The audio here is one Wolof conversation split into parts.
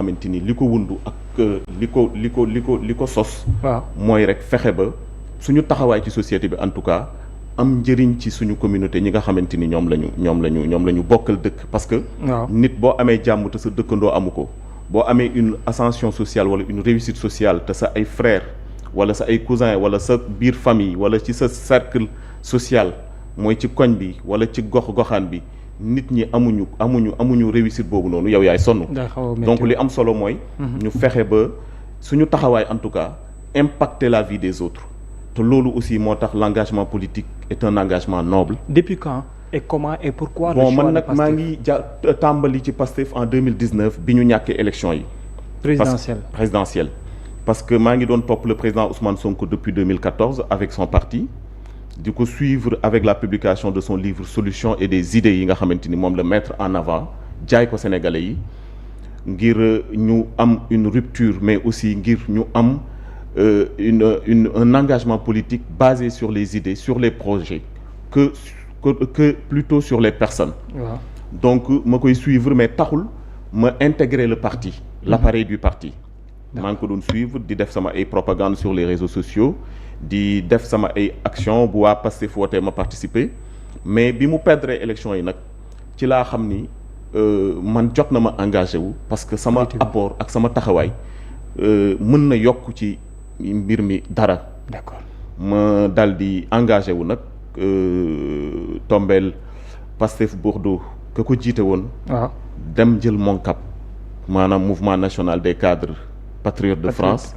xamante ni li ko wundu ak li ko sos. waaw mooy rek fexe ba suñu taxawaay ci société bi en tout cas am njëriñ ci suñu communauté ñi nga xamante ni ñoom la ñu bokkal dëkk parce que. nit boo amee jàmm te sa dëkkandoo amu ko. boo amee une ascension sociale wala une réussite sociale te sa ay frères wala sa ay cousins wala sa biir famille wala ci sa cercle social mooy ci koñ bi wala ci goxaan bi nit ñi amuñu réussite boobu noonu yow yaay sonn. donc li am solo mooy. ñu fexe ba suñu taxawaay en tout cas impacter la vie des autres te loolu aussi moo tax l'engagement politique est un engagement noble. Depuis quand et comment et pourquoi. bon man nag maa ngi tàmbali ci Pastef en 2019 bi ñu ñàkkee élection yi. présidentielle parce que maa ngi doon topp le président Ousmane Sonko depuis 2014 avec son parti di ko suivre avec la publication de son livre Solutions et des idées yi nga xamante ni moom la mettre en avant jaay ko Sénégalais yi ngir ñu am une rupture mais aussi ngir ñu am un engagement politique basé sur les idées sur les projets que plutôt sur les personnes. donc ma koy suivre mais taxul ma intégrer le parti l'appareil du parti. maa ngi ko doon suivre di def sama ay propagande sur les réseaux sociaux di def sama ay action bu waa Pastef wootee ma participer mais bi mu perdre élection yi nag ci laa xam ni man jot na ma engagé wu parce que sama apport ak sama taxawaay mën na yokk ci mbir mi dara. d'accord ma dal di engagé wu nag tombeel Pastef Bordeaux ka ko jiite woon. dem jël Moncap maanaam mouvement national des cadres patriotes de France.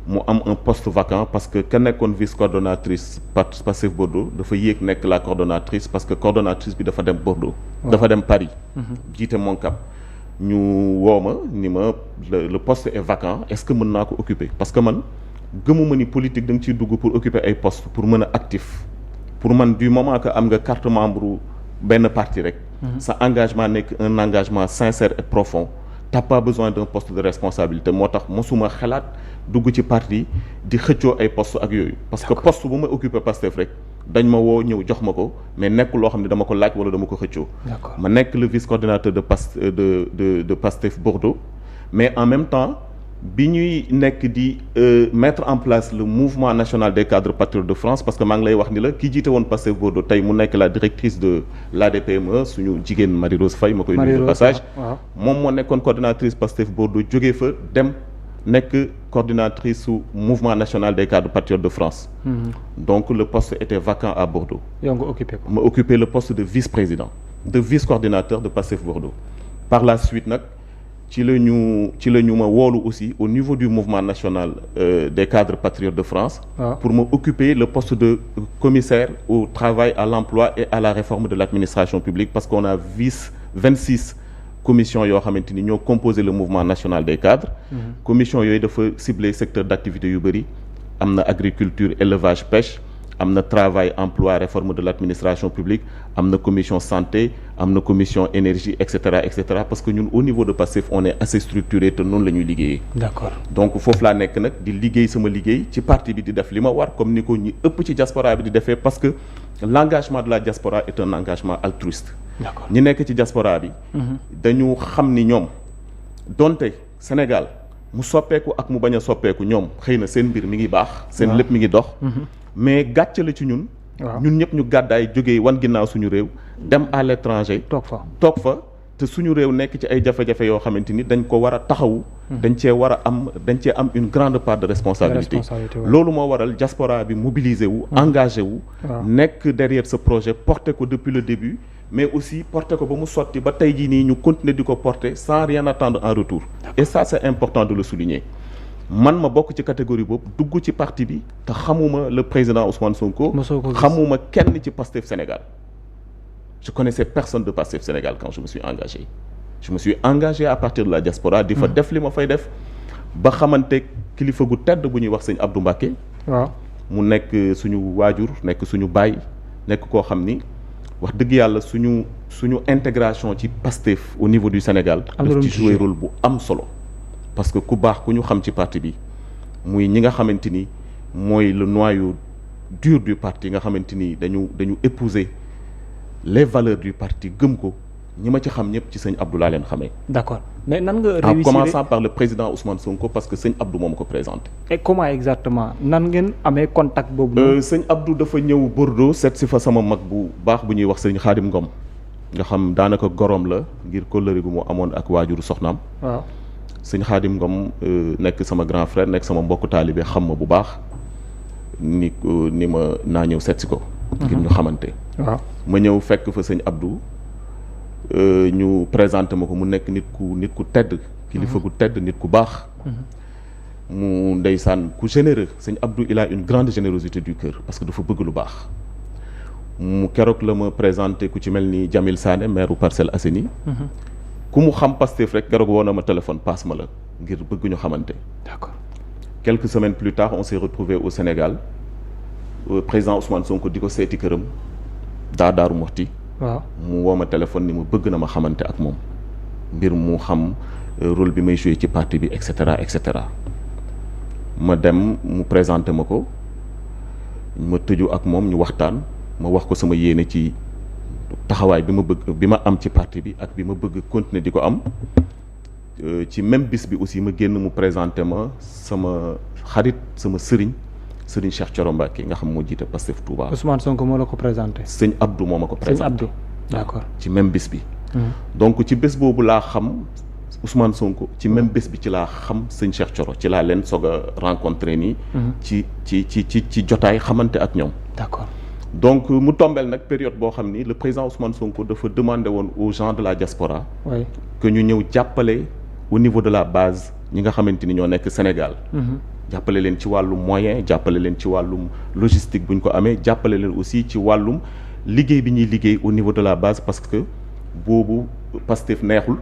mu am un poste vacant parce que ka nekkoon vice coordonnatrice Pastef Bordeaux dafa yéeg nekk la coordonnatrice parce que coordonnatrice bi dafa dem Bordeaux. dafa dem Paris. jiite Moncap ñu woo ma ni ma le poste est vacant est-ce que mën naa ko occuper parce que man gëmuma ni politique da nga ciy dugg pour occuper ay postes pour mën a actif pour man du moment que am nga carte membre benn parti rek. sa engagement nekk un engagement sincère et profond. t'as pas besoin d'un poste de responsabilité moo tax mosuma xalaat dugg ci parti di xëccoo ay poste ak yooyu parce que poste bu ma occupé Pastef rek dañ ma woo ñëw jox ma ko mais nekk loo xam ne dama ko laaj wala dama ko xëccoo ma nekk le vice coordinateur de Pastef Bordeaux mais en même temps bi ñuy nekk di mettre en place le mouvement national des cadres patriotes de France parce que maa ngi lay wax ni la ki jiite woon Pastef Bordeaux tey mu nekk la directrice de l'ADPME suñu jigéen Marie-Rose Faye ma koy nuyu de passage moom moo nekkoon coordinatrice Pastef Bordeaux jógee fa dem nekk coordinatrice su mouvement national des cadres patriotes de France donc le poste était vacant à Bordeaux yow nga occupé ko ma occupé le poste de vice-président de vice-coordinateur de Pastef Bordeaux par la suite nag ci la ñu ma woolu aussi au niveau du mouvement national des cadres patriotes de France pour me occuper le poste de commissaire au travail à l'emploi et à la réforme de l'administration publique parce qu'on a 26 commissions yoo xamante ni ñoo composé le mouvement national des cadres commission yooyu dafa cibler secteur d'activité yu bëri am na agriculture élevage pêche am na travail emploi réforme de l'administration publique am na commission santé am na commission énergie et cetera parce que ñun au niveau de Pastef on est assez structuré te noonu la ñuy liggéeyee. d'accord donc foofu laa nekk nag di liggéey sama liggéey ci parti bi di def li ma war comme ni ko ñi ëpp ci diaspora bi di defee parce que l'engagement de la diaspora est un engagement altruiste. d'accord ñi nekk ci diaspora bi. dañu xam ni ñoom donte Sénégal mu soppeeku ak mu bañ a soppeeku ñoom xëy na seen mbir mi ngi baax. seen lépp mi ngi dox. mais gàcce la ci ñun. ñun ñëpp ñu gàddaay jógee wan ginnaaw suñu réew. dem à l'étranger. toog fa te suñu réew nekk ci ay jafe-jafe yoo xamante ni dañ ko war a taxawu. dañ cee am une grande part de responsabilité. loolu moo waral diaspora bi mobilisé wu. engagé wu. nekk derrière ce projet porté ko depuis le début. mais aussi porté ko ba mu sotti ba tey jii nii ñu continuer di ko porter sans rien attendre en retour. et ça c'est important de le souligner. man ma bokk ci catégorie boobu dugg ci parti bi te xamuma le président Ousmane Sonko. xamuma kenn ci Pastef Sénégal. je connaissais personne de Pastef Sénégal quand je me suis engagé. je me suis engagé à partir de la diaspora di fa def li ma fay def ba xamante kilifa gu tedd bu ñuy wax sëñ Abdou Mbacké. mu nekk suñu waajur nekk suñu baay nekk koo xam ni wax dëgg yàlla suñu intégration ci Pastef au niveau du Sénégal. daf ci jouer rôle bu am solo. parce que ku baax ku ñu xam ci parti bi muy ñi nga xamante ni mooy le noyau dur du parti nga xamante ni dañu épouser les valeurs du parti gëm ko ñi ma ci xam ñëpp ci sëñ Abdou laa leen xamee. d'accord mais nan nga réussir en commençant par le président Ousmane Sonko parce que sëñ Abdou moo ma ko présenté. et comment exactement nan ngeen amee contact boobu. sëñ Abdou dafa ñëw Bordeaux seet si fa sama mag bu baax bu ñuy wax sëñ Xaadim Ngom nga xam daanaka gorom la ngir kóllëre gu mu amoon ak waajuru soxnaam. waaw sëñ Xaadim Ngom nekk sama grand frère nekk sama mbokku taalibe xam ma bu baax ni ma naa ñëw seet si ko. ngir ñu xamante. waaw ma ñëw fekk fa sëñ Abdou. ñu présenté ma ko mu nekk nit ku tedd kilifa gu tedd nit ku baax mu ndeysaan ku généreux sëñ Abdou il a une grande générosité du cœur parce que dafa bëgg lu baax mu keroog la ma présenté ku ci mel ni Jamil Sané maire u Parcelles Assainies ku mu xam Pastef rek keroog woo na ma téléphone passe ma la ngir bëgg ñu xamante. d'accord quelques semaines plus tard on s'est retrouvé au Sénégal président Ousmane Sonko di ko seeti këram Daaru Muxti waaw mu woo ma téléphone ni ma bëgg na ma xamante ak moom mbir mu xam rôle bi may joué ci parti bi et cetera et cetera ma dem mu présenté ma ko ma tëju ak moom ñu waxtaan ma wax ko sama yéene ci taxawaay bi ma am ci parti bi ak bi ma bëgg continuer di ko am ci même bis bi aussi ma génn mu présenté ma sama xarit sama sëriñ Cheikh Thioro Mbacké nga xam moo jiite Pastef Touba. Ousmane Sonko moo la ko présenté. sëñ Abdou moo ma ko présenté. sëñ Abdou d'accord ci même bis bi. donc ci bés boobu laa xam Ousmane Sonko ci même bés bi ci laa xam sëñ Cheikh Thioro ci laa leen soog a rencontré nii. ci jotaay xamante ak ñoom. d'accord donc mu tombeel nag période boo xam ni le président Ousmane Sonko dafa demandé woon aux gens de la diaspora. oui que ñu ñëw jàppale au niveau de la base ñi nga xamante ni ñoo nekk Sénégal. jàppale leen ci wàllum moyen jàppale leen ci wàllum logistique bu ñu ko amee jàppale leen aussi ci wàllum liggéey bi ñuy liggéey au niveau de la base parce que boobu Pastef neexul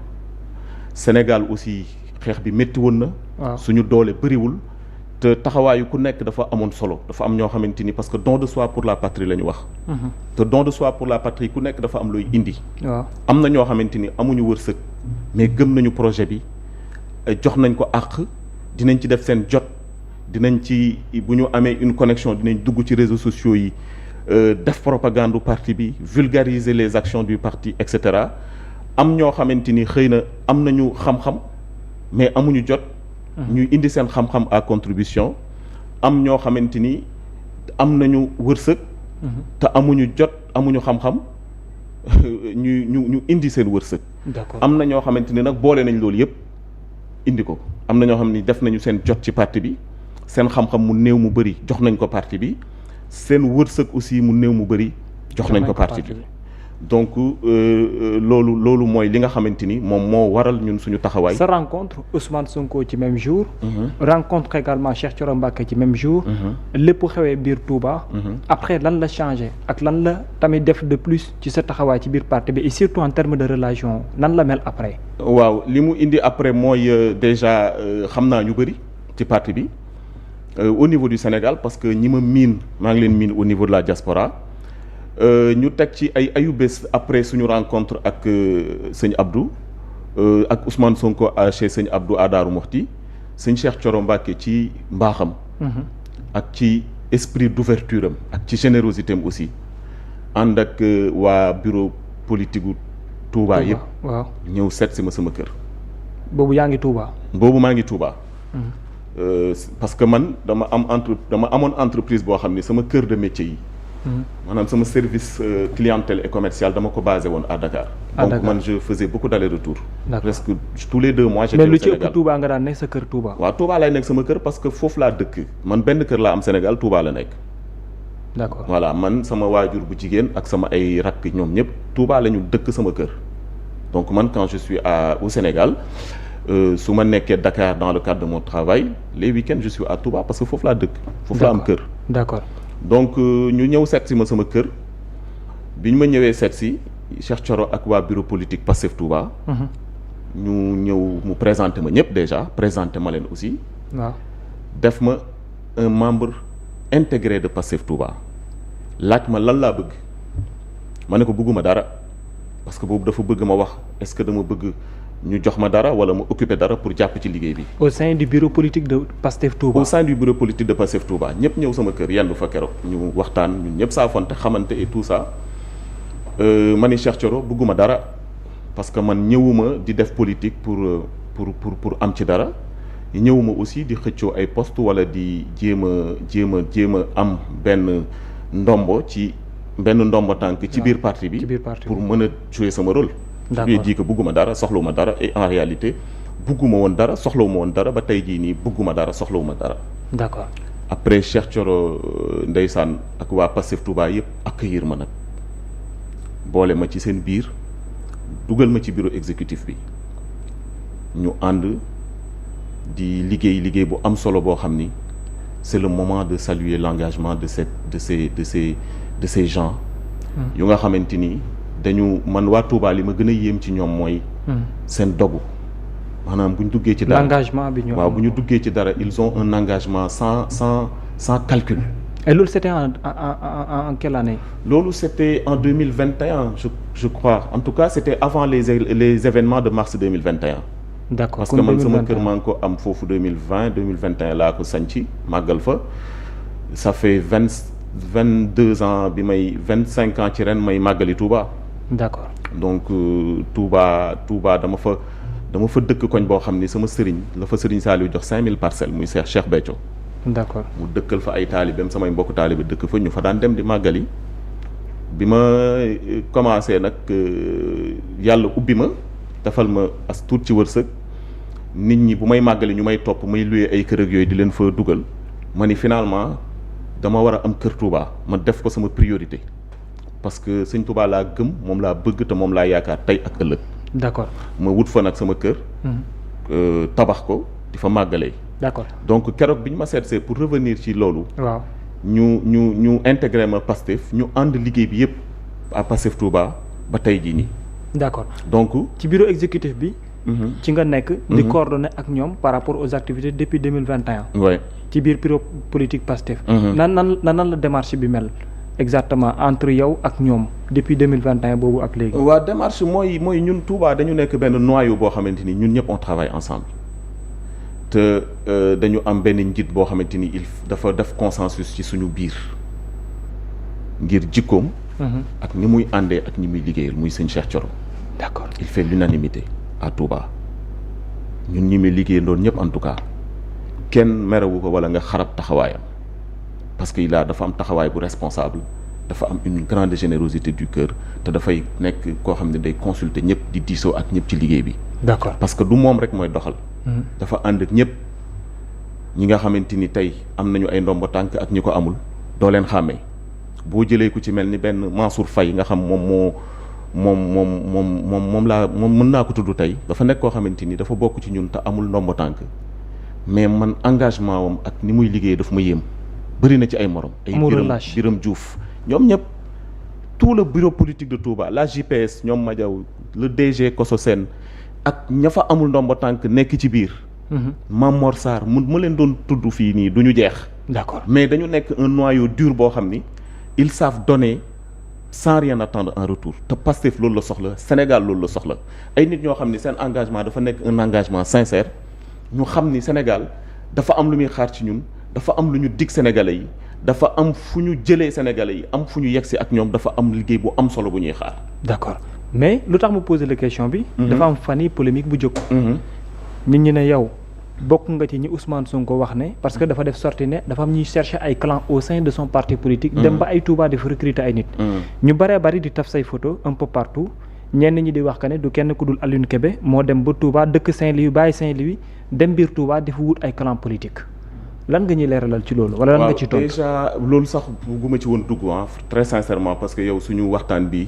Sénégal aussi xeex bi métti woon na. waaw suñu doole bëriwul. te taxawaayu ku nekk dafa amoon solo dafa am ñoo xamante ni parce que don de soi pour la patrie la ñu wax. te don de soi pour la patrie ku nekk dafa am looy indi. waaw am na ñoo xamante ni amuñu wërsëg mais gëm nañu projet bi jox nañ ko àq dinañ ci def seen jot. dinañ ci bu ñu amee une connexion dinañ dugg ci réseaux sociaux yi def propagande du parti bi vulgariser les actions du parti et cetera am ñoo xamante ni xëy na am nañu xam-xam mais amuñu jot. ñuy indi seen xam-xam à contribution am ñoo xamante ni am nañu wërsëg. te amuñu jot amuñu xam-xam ñu indi seen wërsëg. d'accord am na ñoo xamante ni nag boole nañ loolu yëpp indi ko am na ñoo xam ni def nañu seen jot ci parti bi. seen xam-xam mu néew mu bëri jox nañ ko parti bi seen wërsëg aussi mu néew mu bëri jox nañ ko parti bi donc loolu mooy li nga xamante ni moom moo waral ñun suñu taxawaay. sa rencontre Ousmane Sonko ci même jour. rencontre également Cheikh Thioro Mbacké ci même jour. lépp xewee biir Touba. après lan la changé ak lan la tamit def de plus ci sa taxawaay ci biir parti bi et surtout en termes de relation nan la mel après. waaw li mu indi après mooy déjà xam naa ñu bëri ci parti bi. Au niveau du Sénégal parce que ñi ma miin maa ngi leen miin au niveau de la diaspora ñu teg ci ayu bés après suñu rencontre ak sëñ Abdou ak Ousmane Sonko chez sëñ Abdou à Daaru Muxti sëñ Cheikh Thioro Mbacké ci mbaaxam. ak ci esprit d'ouverture am ak ci générosité am aussi ànd ak waa bureau politique gu Touba yëpp. waaw ñëw seet si ma sama kër. boobu yaa ngi Touba. boobu maa ngi Touba. parce que man dama amoon entreprise boo xam ni sama cœur de métier yi. maanaam sama service clientèle et commercial dama ko basé woon à Dakar. donc man je faisais beaucoup d'aller-retour. presque tous les 2 mois. mais lu ci ëpp Touba nga daan nekk sa kër Touba. waaw Touba lay nekk sama kër parce que foofu laa dëkk man benn kër laa am Sénégal Touba la nekk. d'accord voilà man sama waajur bu jigéen ak sama ay rakk ñoom ñëpp Touba la ñu dëkk sama kër donc man quand je suis au Sénégal. su ma nekkee Dakar dans le cadre de mon travail les week-ends je suis à Touba parce que foofu laa dëkk. foofu laa am kër. d'accord donc ñu ñëw seet si ma sama kër bi ñu ma ñëwee seet si Cheikh Thioro ak waa bureau politique Pastef Touba. ñu ñëw mu présenté ma ñëpp déjà présenté ma leen aussi. waaw def ma un membre intégré de Pastef Touba laaj ma lan laa bëgg ma ne ko bëgguma dara parce que boobu dafa bëgg ma wax est-ce que dama bëgg. ñu jox ma dara wala ma occuper dara pour jàpp ci liggéey bi. au sein du bureau politique de Pastef Touba. au sein du bureau politique de Pastef Touba ñëpp ñëw sama kër yendu fa keroog ñu waxtaan ñun ñëpp saafonte xamante et tout ça ma ni Cheikh Thioro bëgguma dara parce que man ñëwuma di def politique pour am ci dara ñëwuma aussi di xëccoo ay poste wala di jéem a am benn ndombo tànk ci biir parti bi pour mën a jouer sama rôle. je lui ai dit que bugguma dara soxlawuma dara et en réalité bugguma woon dara soxlawuma woon dara ba tey jii nii bugguma dara soxlawuma dara. d'accord. après Cheikh Thioro ndeysaan ak waa Pastef Touba yëpp accueillir ma nag boole ma ci seen biir dugal ma ci bureau exécutif bi ñu ànd di liggéey bu am solo boo xam ni c'est le moment de saluer l'engagement de ces gens yu nga xamante ni dañu man waa Touba li ma gën a yéem ci ñoom mooy seen dogu maanaam bu ñu duggee ci dara l'engagement bi ñu waaw bu ñu duggee ci dara ils ont un engagement sans calcul. Et loolu c'était en quelle année? Loolu c'était en 2021 je crois en tout cas c'était avant les événements de mars 2021. D'accord. Parce que man sama kër maa ngi ko am foofu 2021 laa ko sanci màggal fa ça fait 22 ans bi may 25 ans ci ren may màggali Touba. D'accord. Donc Touba dama fa dëkk koñ boo xam ni sama sëriñ la fa sëriñ Saliou jox 5000 parcelles muy Cheikh Béthio. D'accord. mu dëkkal fa ay taalibeem samay mbokk taalibe dëkk fa ñu fa daan dem di màggali bi ma commencé nag yàlla ubbi ma defal ma as tuut ci wërsëg nit ñi bu may màggali ñu may topp may loué ay kër ak yooyu di leen fa dugal ma ni finalement dama war a am kër Touba ma def ko sama priorité parce que sëñ Touba laa gëm moom laa bëgg te moom laa yaakaar tey ak ëllëg. D'accord. ma wut fa nag sama kër. tabax ko di fa màggalee. D'accord. Donc keroog bi ñu ma seetsee pour revenir ci loolu. waaw ñu intégré ma Pastef ñu ànd liggéey bi yëpp à Pastef Touba ba tey jii nii. D'accord. Donc ci bureau exécutif bi. ci nga nekk. di coordonner ak ñoom par rapport aux activités depuis 2021. oui ci biir bureau politique Pastef. nan la démarche bi mel exactement entre yow ak ñoom depuis 2021 boobu ak léegi. waa démarche mooy ñun Touba dañu nekk benn noyau boo xamante ni ñun ñëpp on travaille ensemble. te dañu am benn njiit boo xamante ni dafa def consensus ci suñu biir ngir jikkoom. ak ni muy àndee ak ñi muy liggéeyal muy sëñ Cheikh Thioro. D'accord. Il fait l'unanimité à Touba ñun ñi muy liggéeyandoon ñëpp en tout cas kenn merewu ko wala nga xarab taxawaayam parce que dafa am taxawaay bu responsable dafa am une grande générosité du cœur te dafay nekk koo xam ne day consulter ñëpp di diisoo ak ñëpp ci liggéey bi. D'accord. parce que du moom rek mooy doxal. dafa ànd ak ñëpp ñi nga xamante ni tey am nañu ay ndombo tànk ak ñi ko amul doo leen xàmmee boo jëlee ku ci mel ni benn Mansour Faye nga xam moom mën naa ko tudd tey dafa nekk koo xamante ni dafa bokk ci ñun te amul ndombo tànk mais man engagement wam ak ni muy liggéey daf ma yéem bëri na ci ay morom. ay Biram Diouf ñoom ñëpp tout le bureau politique de Touba la JPS ñoom Madiaw le DG Koso Sène ak ña fa amul ndombo tànk nekk ci biir. Mamor Sarr ma leen doon tudd fii nii du ñu jeex. D'accord. mais dañu nekk un noyau dur boo xam ni ils savent donner sans rien attendre en retour te Pastef loolu la soxla Sénégal loolu la soxla ay nit ñoo xam ni seen engagement dafa nekk un engagement sincère ñu xam ni Sénégal dafa am lu muy xaar ci ñun dafa am lu ñu dig Sénégalais yi dafa am fu ñu jëlee Sénégalais yi am fu ñu yegsi ak ñoom dafa am liggéey bu am solo bu ñuy xaar. D'accord mais lu tax mu poser la question bi. dafa am fan yi polémique bu jóg. nit ñi ne yow bokk nga ci ñi Ousmane Sonko wax ne parce que dafa def sortie ne dafa am ñuy chercher ay clan au sein de son parti politique. dem ba ay Touba dafa recruter ay nit. ñu bari di taf say photo un peu partout ñenn ñi di wax que ne du kenn ku dul Alioune Kébé moo dem ba Touba dëkk Saint-Louis bàyyi Saint-Louis dem biir Touba dafa wut ay clan politique lan nga ñuy leeralal ci loolu. wala lan nga ci tontu déjà loolu sax bugguma ci woon dugg très sincèrement parce que yow suñu waxtaan bi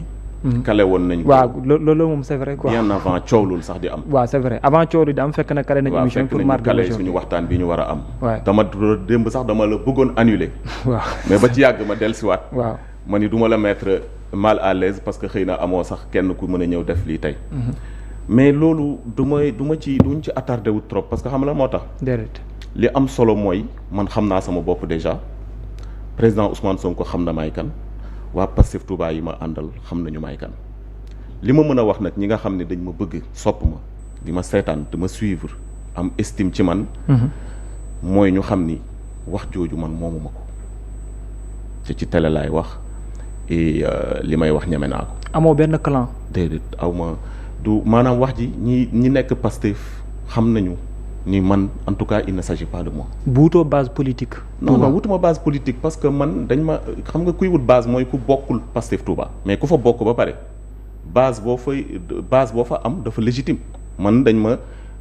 kale woon nañ ko. waaw loolu moom c'est vrai quoi. bien avant coow loolu sax di am. waaw c'est vrai avant coow di am fekk na kale nañ émission pour marquer kale suñu waxtaan bi ñu war a am. waaw dama démb sax dama la bëggoon annuler. waaw mais ba ci yàgg ma dellusiwaat. waaw ma ni du ma la mettre mal à l'aise parce que xëy na amoo sax kenn ku mën a ñëw def lii tey. mais loolu duñ ci attardé wu trop parce que xam la moo tax. déedéet. li am solo mooy man xam naa sama bopp déjà président Ousmane Sonko xam na may kan. waa Pastef Touba yi ma àndal xam nañu may kan li ma mën a wax nag ñi nga xam ne dañ ma bëgg sopp ma di ma seetaan di ma suivre am estime ci man mooy ñu xam ni wax jooju man moomu ma ko te ci télé laay wax et li may wax ñeme naa ko. amoo benn clan. déedéet aw ma du maanaam wax ji ñi nekk Pastef xam nañu ni man en tout cas il ne s'agit pas de moi. buutoo base politique. non wutuma base politique parce que man dañ ma xam nga kuy wut base mooy ku bokkul Pastef Touba mais ku fa bokk ba pare base boo fa am dafa légitime man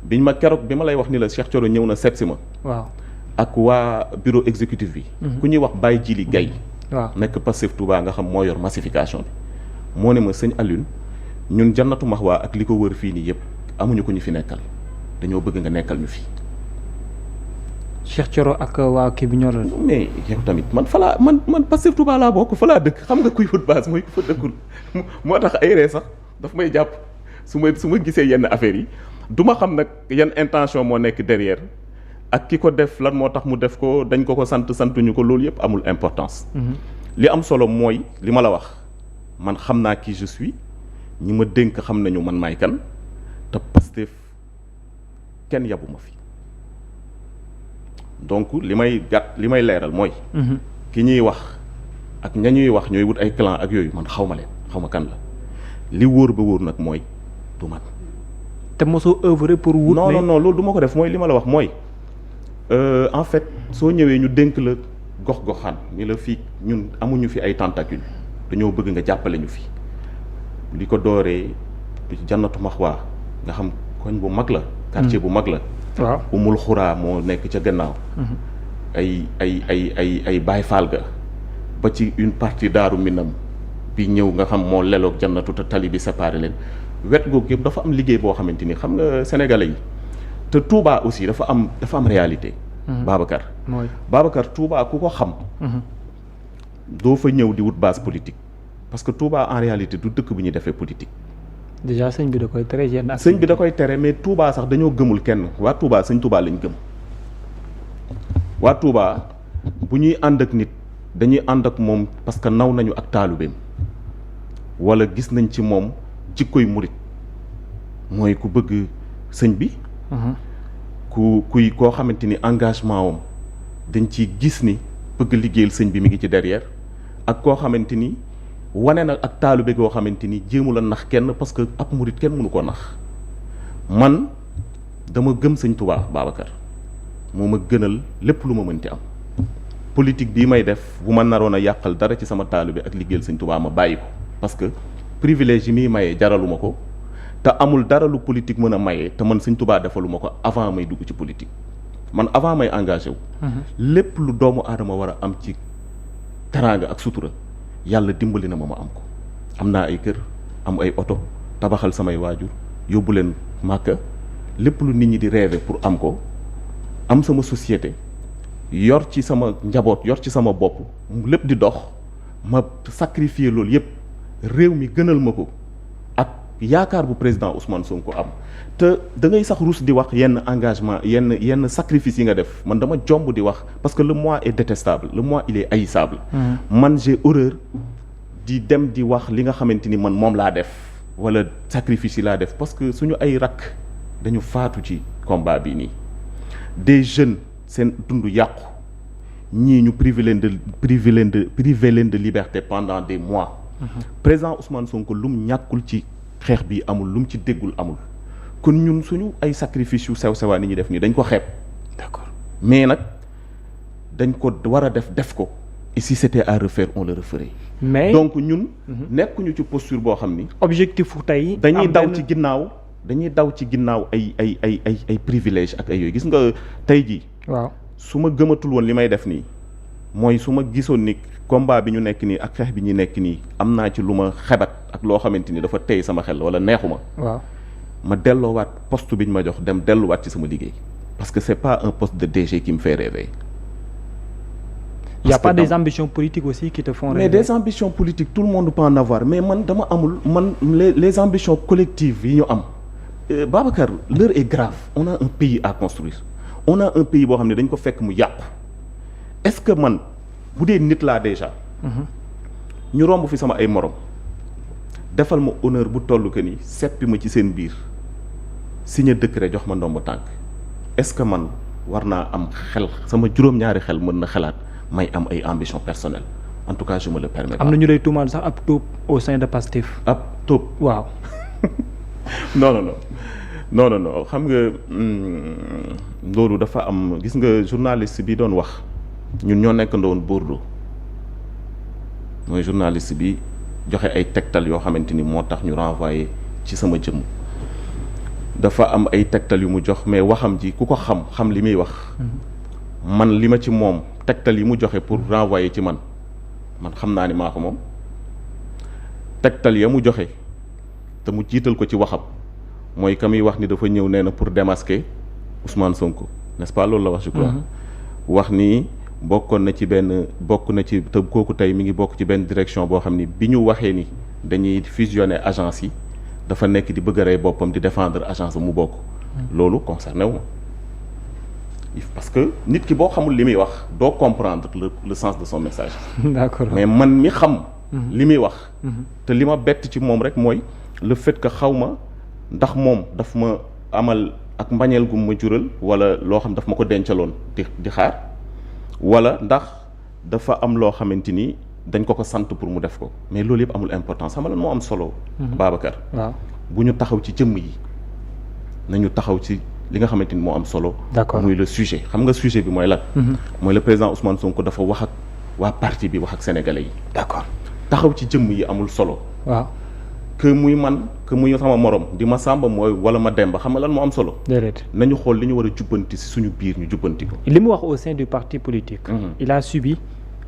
biñ ma keroog bi ma lay wax ni la Cheikh Thioro ñëw na seet si ma. waaw ak waa bureau exécutif bi. ku ñuy wax Baye Djili Gaye. waaw nekk Pastef Touba nga xam moo yor massification bi moo ne ma sëñ Alioune ñun Jannatu Mahwa ak li ko wër fii nii yëpp amuñu ko ñu fi nekkal dañoo bëgg nga nekkal ñu fi. Cheikh Thioro ak waa kii bi ñoo la. mais yow tamit man man Pastef Touba laa bokk fa laa dëkk xam nga kuy wut base mooy ku fa dëkkul moo tax ay ree sax daf may jàpp su ma gisee yenn affaires yi du ma xam nag yan intention moo nekk derrière ak ki ko def lan moo tax mu def ko dañ ko santuñu ko loolu yëpp amul importance. li am solo mooy li ma la wax man xam naa qui je suis ñi ma dénk xam nañu man maay kan te Pastef kenn yabu ma fi donc li may leeral mooy. ki ñuy wax ak ña ñuy wax ñooy wut ay clan ak yooyu man xaw ma kan la li wóor ba wóor nag mooy du man. te mosoo œuvrer pour wut. non loolu du ma ko def mooy li ma la wax mooy en fait soo ñëwee ñu dénk la gox-goxaan ni la fii ñun amuñu fi ay tentacules dañoo bëgg nga jàppale ñu fi li ko dooree Jannatu Mahwa nga xam koñ bu mag la. quartier bu mag la. waaw Umul Xuraa moo nekk ca gannaaw. ay Baay Faal ga ba ci une partie Daaru Minam bi ñëw nga xam moo leloog Jannatu te tali bi séparé leen wet googu yëpp dafa am liggéey boo xamante ni xam nga sénégalais yi te Touba aussi dafa am réalité. Babacar Touba ku ko xam. doo fa ñëw di wut base politique parce que Touba en réalité du dëkk bu ñuy defee politique. déjà sëñ bi da koy tere yenn ak sëñ bi da koy tere mais Touba sax dañoo gëmul kenn waa Touba sëñ Touba lañ gëm waa Touba bu ñuy ànd ak nit dañuy ànd ak moom parce que naw nañu ak taalubeem wala gis nañ ci moom jikkoy murit mooy ku bëgg sëñ bi. koo xamante ni engagement wam dañ ci gis ni bëgg liggéeyal sëñ bi mi ngi ci derrière ak koo xamante ni wane na ak taalube goo xamante ni jéemu la nax kenn parce que ab murit kenn mënu koo nax man dama gëm sëñ Touba Babacar moo ma gënal lépp lu ma mënti am politique bii may def bu ma naroon a yàqal dara ci sama taalube ak liggéeyal sëñ Touba ma bàyyi ko parce que privilège yi muy mayee jaraluma ko te amul dara lu politique mën a mayee te man sëñ Touba defaluma ko avant may dugg ci politique man avant may engagé wu. lépp lu doomu aadama war a am ci teraanga ak sutura yàlla dimbali na ma am ko am naa ay kër am ay oto tabaxal samay waajur yóbbu leen màkka lépp lu nit ñi di rêver pour am ko am sama société yor ci sama njaboot yor ci sama bopp lépp di dox ma sacrifier loolu yépp réew mi gënal ma ko ak yaakaar bu président Ousmane Sonko am te da ngay sax rus di wax yenn engagement yenn sacrifice yi nga def man dama jomb di wax parce que le moi est détestable le moi il est haïssable. man j'ai horreur di dem di wax li nga xamante ni man moom laa def wala sacrifice yi laa def parce que suñu ay rakk dañu faatu ci combat bi nii des jeunes seen dund yàqu ñii ñu privé leen de liberté pendant des mois. président Ousmane Sonko lum ñàkkul ci xeex bi amul lum ci déggul amul kon ñun suñu ay sacrifice yu sew sewaa ni ñuy def nii dañ ko xeeb. d'accord mais nag dañ ko war a def ko et si c'était à refaire on le referait. mais donc ñun. nekkuñu ci posture boo xam ni. objectif fu tey. dañuy daw ci ginnaaw ay privilèges ak ay yooyu gis nga tey jii. waaw su ma gëmatul woon li may def nii mooy su ma gisoon ni combat bi ñu nekk nii ak xeex bi ñu nekk nii am naa ci lu ma xebat ak loo xamante ni dafa tey sama xel wala neexuma. waaw ma delloowaat poste bi ñu ma jox dem delluwaat ci sama liggéey parce que c'est pas un poste de DG qui me fait rêver. Il y a pas des ambitions politiques aussi qui te font rêver. Mais des ambitions politiques tout le monde peut en avoir mais man dama amul les ambitions collectives yi ñu am Babacar l'heure est grave on a un pays à construire on a un pays boo xam ne dañ ko fekk mu yàqu est-ce que man bu dee nit laa déjà. ñu romb fi sama ay morom defal ma honneur bu toll que ni seppi ma ci seen biir signé décret jox ma ndomba tànk est-ce que man war naa am xel sama juróom-ñaari xel mën na xalaat may am ay ambition personnelle en tout cas je me le permets pas. am na ñu lay tuumaal sax ab tóob au sein de Pastef. ab tóob waaw. non xam nga loolu dafa am gis nga journaliste bi doon wax ñun ñoo nekk ndowoon Bordeaux mooy journaliste bi joxe ay tegtal yoo xamante ni moo tax ñu renvoyé ci sama jëmm dafa am ay tegtal yu mu jox mais waxam ji ku ko xam li muy wax man li ma ci moom tegtal yi mu joxe pour renvoyer ci man xam naa ni maa ko moom tegtal ya mu joxe te mu jiital ko ci waxam mooy ka muy wax ni dafa ñëw nee na pour démasquer Ousmane Sonko n'est-ce pas loolu la wax je crois wax ni bokk na ci te kooku tey mi ngi bokk ci benn direction boo xam ni bi ñu waxee ni dañuy fusionner agence yi dafa nekk di bëgg a rey boppam di défendre agence mu bokk loolu concerné wu ma parce que nit ki boo xamul li muy wax doo comprendre le sens de son message. D'accord. Mais man mi xam li muy wax te li ma bett ci moom rek mooy le fait que xaw ma ndax moom daf ma amal ak mbañeel gu ma jural wala loo xam daf ma ko dencaloon di xaar wala ndax dafa am loo xamante ni dañ ko sant pour mu def ko mais loolu yëpp amul importance xam nga lan moo am solo. Babacar. waaw bu ñu taxaw ci jëmm yi nañu taxaw ci li nga xamante ni moo am solo. D'accord. muy le sujet xam nga sujet bi mooy lan. mooy le président Ousmane Sonko dafa wax ak waa parti bi wax ak sénégalais yi. D'accord. taxaw ci jëmm yi amul solo. waaw. que muy man que muy sama morom di ma sàmba mooy wala ma demba xam nga lan moo am solo. déedéet nañu xool li ñu war a jubbanti si suñu biir ñu jubbanti ko. li mu wax au sein du parti politique. il a subi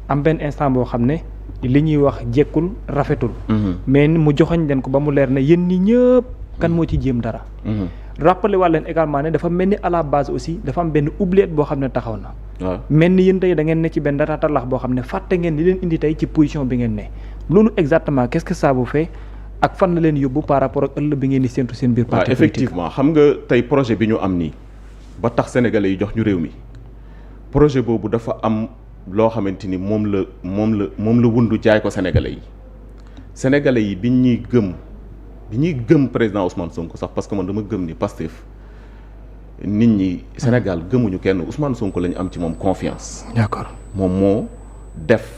am benn instant boo xam ne li ñuy wax jekkul rafetul. mais mu joxoñ leen ko ba mu leer na yéen ñi ñëpp kan moo ci jéem dara. rappelé wàll leen également ne dafa mel ni à la base aussi dafa am benn oubliette boo xam ne taxaw na. waaw mel ni yéen tey da ngeen ne ci benn ratatalax boo xam ne fàtte ngeen li leen indi tey ci position bi ngeen ne loolu exactement qu'est-ce que ça vous fait ak fan la leen yóbbu par rapport ak ëllëg bi ngeen di séntu seen biir parti politique. effectivement xam nga tey projet bi ñu am nii ba tax sénégalais yi jox ñu réew mi projet boobu dafa am loo xamante ni moom la wundu jaay ko sénégalais yi bi ñuy gëm président Ousmane Sonko sax parce que man dama gëm ni Pastef nit ñi Sénégal gëmuñu kenn Ousmane Sonko la ñu am ci moom confiance. D'accord. moom moo def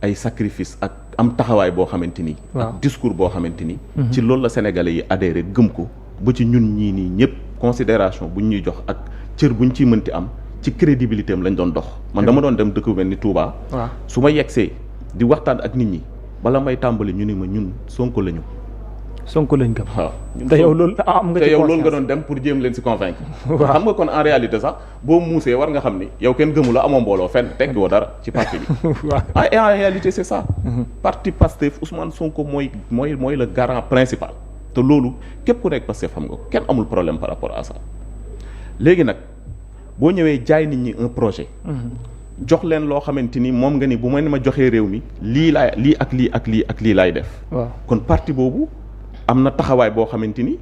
ay sacrifice ak am taxawaay boo xamante ni. ak discours boo xamante ni. ci loolu la sénégalais yi adhéré gëm ko ba ci ñun ñii nii ñëpp considération buñ ñuy jox ak cër buñ ciy mënti am ci crédibilité am lañ doon dox. man dama doon dem dëkk bu mel ni Touba. waaw su ma yegsee di waxtaan ak nit ñi bala may tàmbali ñu ni ma ñun Sonko lañu. Sonko lañ gëm. waaw te yow loolu am nga ci te yow loolu nga doon dem pour jéem leen si convaincre. xam nga kon en réalité sax boo muusee war nga xam ni yow kenn gëmu la amoo mbooloo fenn tekki woo dara ci parti bi. et en réalité c'est ça. parti Pastef Ousmane Sonko mooy le garant principal. te loolu képp ku nekk Pastef xam nga ko kenn amul problème par rapport à ça. léegi nag boo ñëwee jaay nit ñi un projet. jox leen loo xamante ni moom nga ni bu ma joxee réew mi lii ak lii laay def. waaw kon parti boobu. am na taxawaay boo xamante ni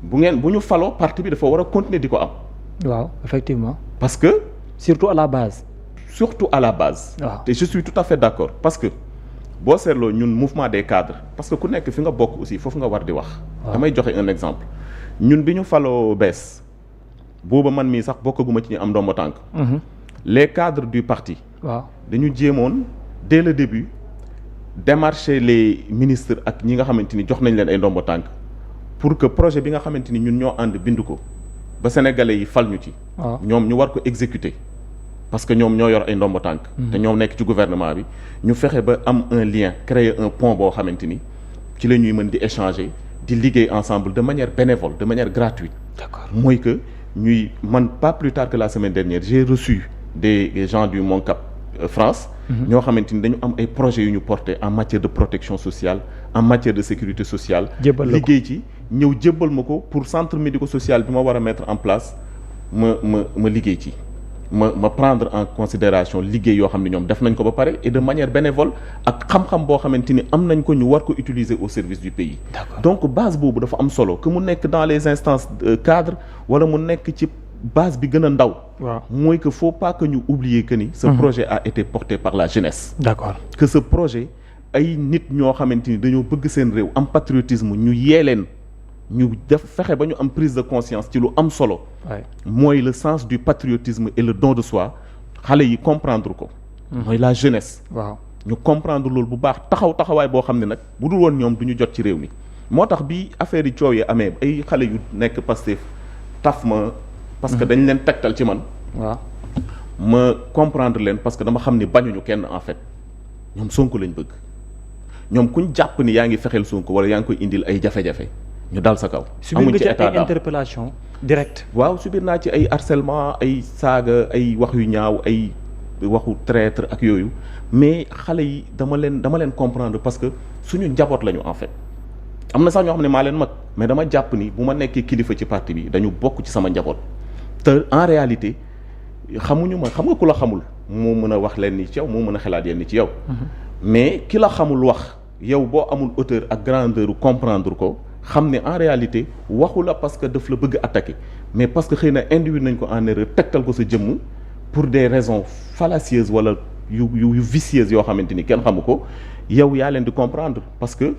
bu ñu faloo parti bi dafa war a continuer di ko am. waaw effectivement. parce que. surtout à la base. waaw te je suis tout à fait d'accord parce que boo seetloo ñun mouvement des cadres parce que ku nekk fi nga bokk aussi foofu nga war di wax. damay joxe un exemple ñun bi ñu faloo bees booba man mii sax bokkaguma ci ñu am ndombo tànk. les cadres du parti. waaw dañu jéemoon dès le début. démarcher les ministres ak ñi nga xamante ni jox nañ leen ay ndombo tànk pour que projet bi nga xamante ni ñun ñoo ànd bind ko ba sénégalais yi fal ñu ci. ñoom ñu war ko exécuter parce que ñoom ñoo yor ay ndombo tànk. te ñoom nekk ci gouvernement bi ñu fexe ba am un lien créer un pont boo xamante ni ci la ñuy mën di échanger di liggéey ensemble de manière bénévole de manière gratuite. D'accord. mooy que man pas plus tard que la semaine dernière j'ai reçu des gens du MONCAP France. ñoo xamante ni dañu am ay projets yu ñu porté en matière de protection sociale en matière de sécurité sociale. liggéey ci ñëw jébbal ma ko pour centre médico-social bi ma war a mettre en place ma liggéey ci ma prendre en considération liggéey yoo xam ne ñoom def nañ ko ba pare et de manière bénévole ak xam-xam boo xamante ni am nañ ko ñu war ko utiliser au service du pays. donc base boobu dafa am solo que mu nekk dans les instances cadres wala mu nekk ci. base bi gën a ndaw. waaw mooy que faut pas que ñu oublier que ni. ce projet a été porté par la jeunesse. d'accord que ce projet ay nit ñoo xamante ni dañoo bëgg seen réew am patriotisme ñu yee leen ñu def fexe ba ñu am prise de conscience ci lu am solo. mooy le sens du patriotisme et le don de soi xale yi comprendre ko. mooy la jeunesse. waaw ñu comprendre loolu bu baax taxawaay boo xam ne nag bu dul woon ñoom du ñu jot ci réew mi moo tax bi affaire yi coow yi amee ay xale yu nekk Pastef taf ma parce que dañ leen tegtal ci man. waaw ma comprendre leen parce que dama xam ni bañuñu kenn en fait ñoom Sonko lañ bëgg ñoom kuñ jàpp ni yaa ngi fexeel Sonko wala yaa ngi koy indil ay jafe-jafe ñu dal sa kaw. amuñ ci état ay interpellation direct. waaw subir naa ci ay harcèlement ay saaga ay wax yu ñaaw ay waxu traître ak yooyu mais xale yi dama leen comprendre parce que suñu njaboot lañu en fait. am na sax ñoo xam ne maa leen mag mais dama jàpp ni bu ma nekkee kilifa ci parti bi dañu bokk ci sama njaboot te en réalité xamuñu ma xam nga ku la xamul moo mën a wax leen ni ci yow moo mën a xalaat yenn ci yow. mais ki la xamul wax yow boo amul hauteur ak grandeur comprendre ko xam ne en réalité waxu la parce que daf la bëgg attaquer mais parce que xëy na induire nañ ko en erreur tegtal ko sa jëmm pour des raisons fallacieuses wala yu vicieuses yoo xamante ni kenn xamu ko yow yaa leen di comprendre parce que.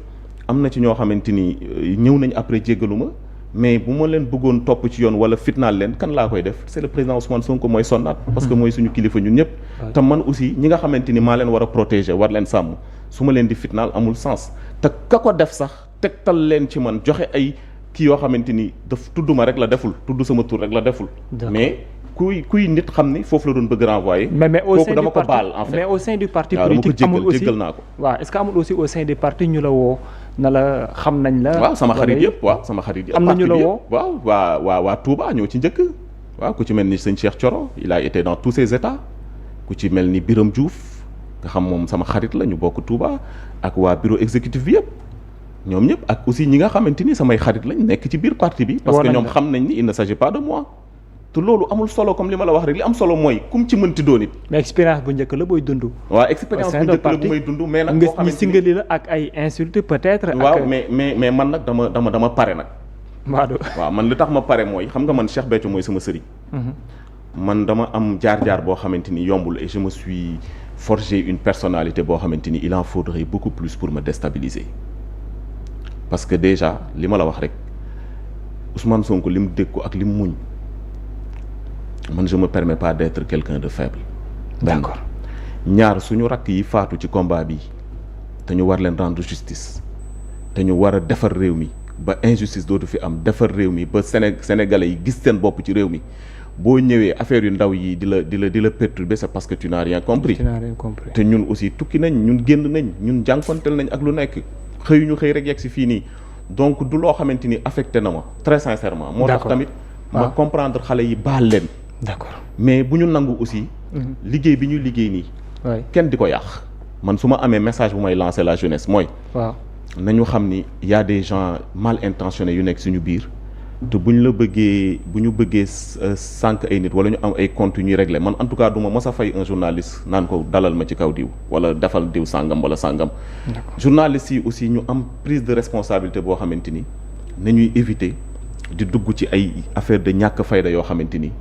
am na ci ñoo xamante ni ñëw nañ après jéggalu ma mais bu ma leen bëggoon topp ci yoon wala fitnaal leen kan laa koy def c'est le président Ousmane Sonko mooy sonnaat parce que mooy suñu kilifa ñun ñëpp te man aussi ñi nga xamante ni maa leen war a protéger war leen sàmm su ma leen di fitnaal amul sens te ka ko def sax tegtal leen ci man joxe ay kii yoo xamante ni daf tudd ma rek la deful tudd sama tur rek la deful mais kuy nit xam ni foofu la doon bëgg renvoyer. mais au sein dama ko baal en fait. mais au sein du parti politique amul aussi jéggal naa ko. waaw est-ce que amul aussi au sein du parti ñu la woo na la xam nañ la. waaw sama xarit yëpp waaw sama xarit yëpp. am na ñu la woo waaw waa Touba ñoo ci njëkk. waaw ku ci mel ni sëñ Cheikh Thioro il a été dans tous ses états ku ci mel ni Birame Diouf nga xam moom sama xarit la ñu bokk Touba ak waa bureau exécutif bi yëpp. ñoom ñëpp ak aussi ñi nga xamante ni samay xarit lañ nekk ci biir parti bi. parce que ñoom xam nañ ni il ne s'agit pas de moi. te loolu amul solo comme li ma la wax rek li am solo mooy kum ci mënti doon it. mais expérience bu njëkk la booy dund. waaw expérience bu njëkk la bu may dund mais nag. boo xamante ni nga singali la ak ay insultes peut-être. waaw mais man nag dama pare nag. waaw man li tax ma pare mooy xam nga man Cheikh Béthio mooy sama sëriñ. man dama am jaar-jaar boo xamante ni yombul et je me suis forgé une personnalité boo xamante ni il en faudrait beaucoup plus pour me déstabiliser. parce que déjà li ma la wax rek Ousmane Sonko li mu dékku ak li mu muñ. man je me permets pas d'être quelqu'un de faible. d'accord ñaar suñu rakk yi faatu ci combat bi te ñu war leen rendre justice te ñu war a defar réew mi ba injustice dootu fi am defar réew mi ba Sénégalais yi gis seen bopp ci réew mi boo ñëwee affaire yu ndaw yi di la perturber c'est parce que tu n'as rien compris. te ñun aussi tukki nañ ñun génn nañ ñun jànkonteel nañ ak lu nekk xëy rek yegg si fii nii donc du loo xamante ni affecté na ma très sincèrement. moo tax tamit ma comprendre xale yi baal leen. d'accord mais bu ñu nangu aussi. liggéey bi ñu liggéey nii. kenn di ko yàq. man su ma amee message bu may lancer la jeunesse mooy. waaw nañu xam ni y a des gens mal intentionnés yu nekk suñu biir. te bu ñu bëggee sànq ay nit wala ñu am ay comptes yu ñuy régler man en tout cas du ma mës a fay un journaliste naan ko dalal ma ci kaw diw wala defal diw sàngam wala sàngam. journalistes yi aussi ñu am prise de responsabilité boo xamante ni nañuy éviter di dugg ci ay affaire de ñàkk fayda yoo xamante ni.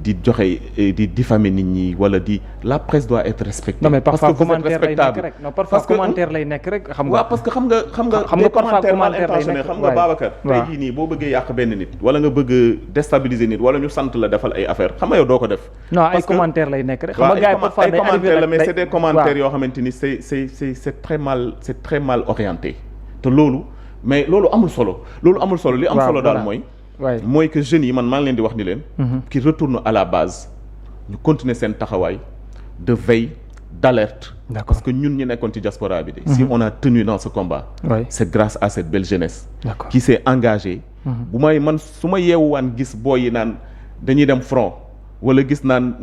di joxe di diffamer nit ñi wala la presse doit être respectée. non mais parfois commentaire lay nekk rek non parfois commentaire lay nekk rek. xam nga waaw parce que xam nga parfois mal intentionné xam nga Babacar. tey jii nii boo bëggee yàq benn nit. wala nga bëgg déstabiliser nit wala ñu sant la defal ay affaire xam nga yow doo ko def. non ay commentaire lay nekk rek. xam nga gars yi parfois day arrivé la mais c'est des commentaires yoo xamante ni c'est très mal orienté. te loolu amul solo li am solo daal mooy que jeunes yi man maa ngi leen di wax ni leen. qui retourne à la base ñu continuer seen taxawaay de veille d'alerte. parce que ñun ñi nekkoon ci diaspora bi de. si on a tenu dans ce combat. c'est grâce à cette belle jeunesse. qui s'est engagée. man su ma yeewuwaan gis booy yi naan dañuy dem front wala gis naan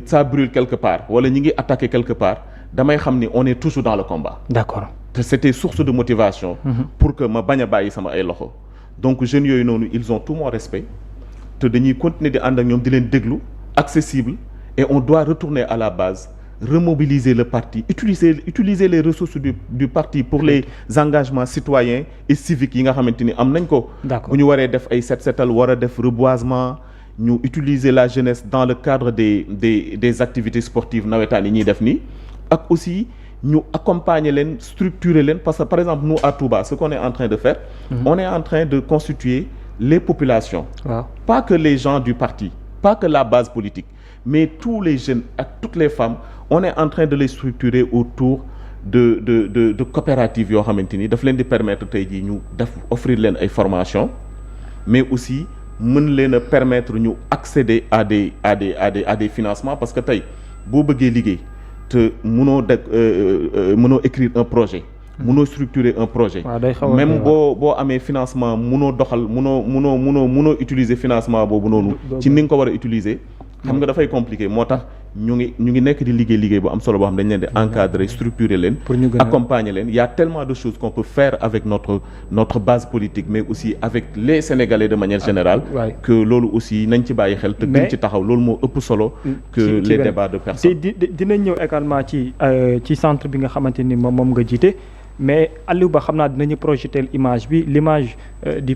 ça brûle quelque part wala ñi ngi attaquer quelque part damay xam ni on est toujours dans le combat. d'accord te c'était source de motivation. pour que ma bañ a bàyyi sama ay loxo. donc jeunes yooyu noonu ils ont tout mon respect te dañuy continuer di ànd ak ñoom di leen déglu accessible et on doit retourner à la base remobiliser le parti utiliser les ressources du parti pour les engagements citoyens et civiques yi nga xamante ni am nañ ko. bu ñu waree def ay set-setal war a def reboisement ñu utiliser la jeunesse dans le cadre des activités sportives nawetaan yi ñuy def nii ak aussi. ñu accompagner leen structurer leen parce que par exemple nous à Touba ce qu'on est en train de faire on est en train de constituer les populations pas que les gens du parti pas que la base politique mais tous les jeunes ak toutes les femmes on est en train de les structurer autour de coopératives yoo xamante ni daf leen di permettre tey jii ñu offrir leen ay formation mais aussi mën leen a permettre ñu accéder à des financements parce que tey boo bëggee liggéey te mënoo écrire un projet mënoo structurer un projet même boo amee financement mënoo doxal mënoo utiliser financement boobu noonu ci ni nga ko war a utiliser xam nga dafay compliqué moo tax ñu ngi nekk di liggéey bu am solo boo xam dañ leen di encadrer structurer leen accompagner leen il y a tellement de choses qu'on peut faire avec notre base politique mais aussi avec les Sénégalais de manière générale que loolu aussi nañ ci bàyyi xel te gën ci taxaw loolu moo ëpp solo que les débats de personnes dinañ ñëw également ci centre bi nga xamante ni moom nga jiite mais Aliou Ba xam naa dinañu projeter l'image du